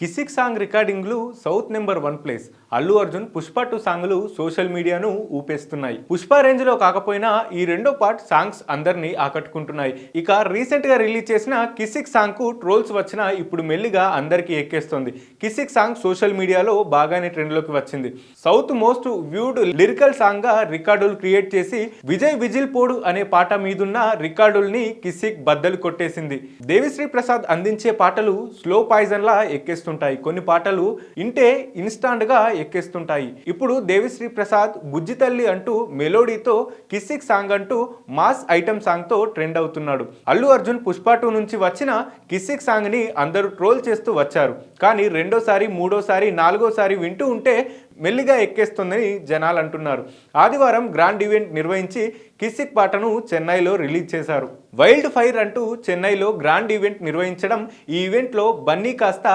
Kissik song రికార్డింగ్లు south number 1 place. Allu Arjun Pushpa 2 సాంగ్లు social మీడియాను ఊపేస్తున్నాయి. పుష్ప రేంజ్ లో కాకపోయినా ఈ రెండో పార్ట్ సాంగ్స్ అందరినీ ఆకట్టుకుంటున్నాయి. ఇక రీసెంట్ గా రిలీజ్ చేసిన కిసిక్ సాంగ్ కు ట్రోల్స్ వచ్చినా ఇప్పుడు మెల్లిగా అందరికీ ఎక్కేస్తుంది. కిసిక్ సాంగ్ సోషల్ మీడియాలో బాగానే ట్రెండ్ లోకి వచ్చింది. South most viewed lyrical song గా రికార్డులు క్రియేట్ చేసి విజయ్ విజిల్ పోడు అనే పాట మీదున్న రికార్డుల్ని కిసిక్ బద్దలు కొట్టేసింది. దేవిశ్రీ ప్రసాద్ అందించే పాటలు స్లో పాయిజన్ లా ఎక్కేస్తుంది. కొన్ని పాటలు ఇంటే ఇన్స్టాంట్ గా ఎక్కేస్తుంటాయి. ఇప్పుడు దేవిశ్రీ ప్రసాద్ బుజ్జి తల్లి అంటూ మెలోడీతో కిసిక్ సాంగ్ అంటూ మాస్ ఐటమ్ సాంగ్ తో ట్రెండ్ అవుతున్నాడు. అల్లు అర్జున్ పుష్ప 2 నుంచి వచ్చిన కిసిక్ సాంగ్ ని అందరూ ట్రోల్ చేస్తూ వచ్చారు. కానీ రెండోసారి, మూడోసారి, నాలుగోసారి వింటూ ఉంటే మెల్లిగా ఎక్కేస్తుందని జనాలు అంటున్నారు. ఆదివారం గ్రాండ్ ఈవెంట్ నిర్వహించి కిసిక్ పాటను చెన్నైలో రిలీజ్ చేశారు. వైల్డ్ ఫైర్ అంటూ చెన్నైలో గ్రాండ్ ఈవెంట్ నిర్వహించడం, ఈ ఈవెంట్లో బన్నీ కాస్త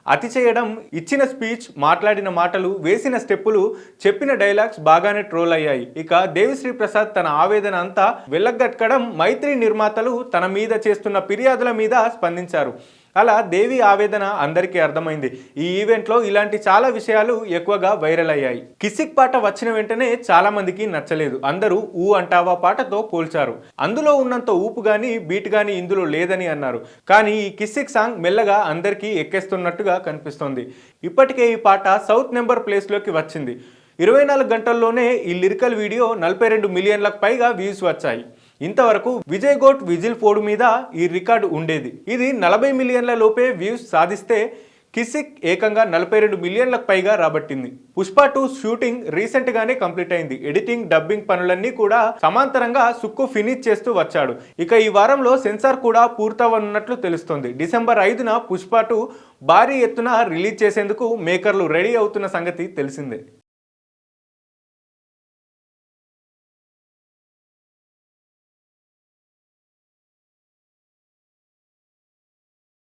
అతి చేయడం, ఇచ్చిన స్పీచ్, మాట్లాడిన మాటలు, వేసిన స్టెప్పులు, చెప్పిన డైలాగ్స్ బాగానే ట్రోల్ అయ్యాయి. ఇక దేవిశ్రీ ప్రసాద్ తన ఆవేదన అంతా వెళ్ళగట్టడం, మైత్రి నిర్మాతలు తన మీద చేస్తున్న ఫిర్యాదుల మీద స్పందించారు. అలా దేవి ఆవేదన అందరికీ అర్థమైంది. ఈ ఈవెంట్లో ఇలాంటి చాలా విషయాలు ఎక్కువగా వైరల్ అయ్యాయి. కిసిక్ పాట వచ్చిన వెంటనే చాలా మందికి నచ్చలేదు. అందరూ ఊ అంటావా పాటతో పోల్చారు. అందులో ఉన్నంత ఊపు గానీ, బీట్ గానీ ఇందులో లేదని అన్నారు. కానీ ఈ కిసిక్ సాంగ్ మెల్లగా అందరికీ ఎక్కేస్తున్నట్టుగా కనిపిస్తోంది. ఇప్పటికే ఈ పాట సౌత్ నెంబర్ ప్లేస్లోకి వచ్చింది. 24 గంటల్లోనే ఈ లిరికల్ వీడియో 42 మిలియన్లకు పైగా వ్యూస్ వచ్చాయి. ఇంతవరకు విజయ్ గోట్ విజిల్ పోడు మీద ఈ రికార్డు ఉండేది. ఇది 40 మిలియన్ల లోపే వ్యూస్ సాధిస్తే కిసిక్ ఏకంగా 42 మిలియన్లకు పైగా రాబట్టింది. పుష్ప 2 షూటింగ్ రీసెంట్ గానే కంప్లీట్ అయింది. ఎడిటింగ్, డబ్బింగ్ పనులన్నీ కూడా సమాంతరంగా సుక్కు ఫినిష్ చేస్తూ వచ్చాడు. ఇక ఈ వారంలో సెన్సార్ కూడా పూర్తవనున్నట్లు తెలుస్తోంది. డిసెంబర్ 5న పుష్ప 2 భారీ ఎత్తున రిలీజ్ చేసేందుకు మేకర్లు రెడీ అవుతున్న సంగతి తెలిసిందే.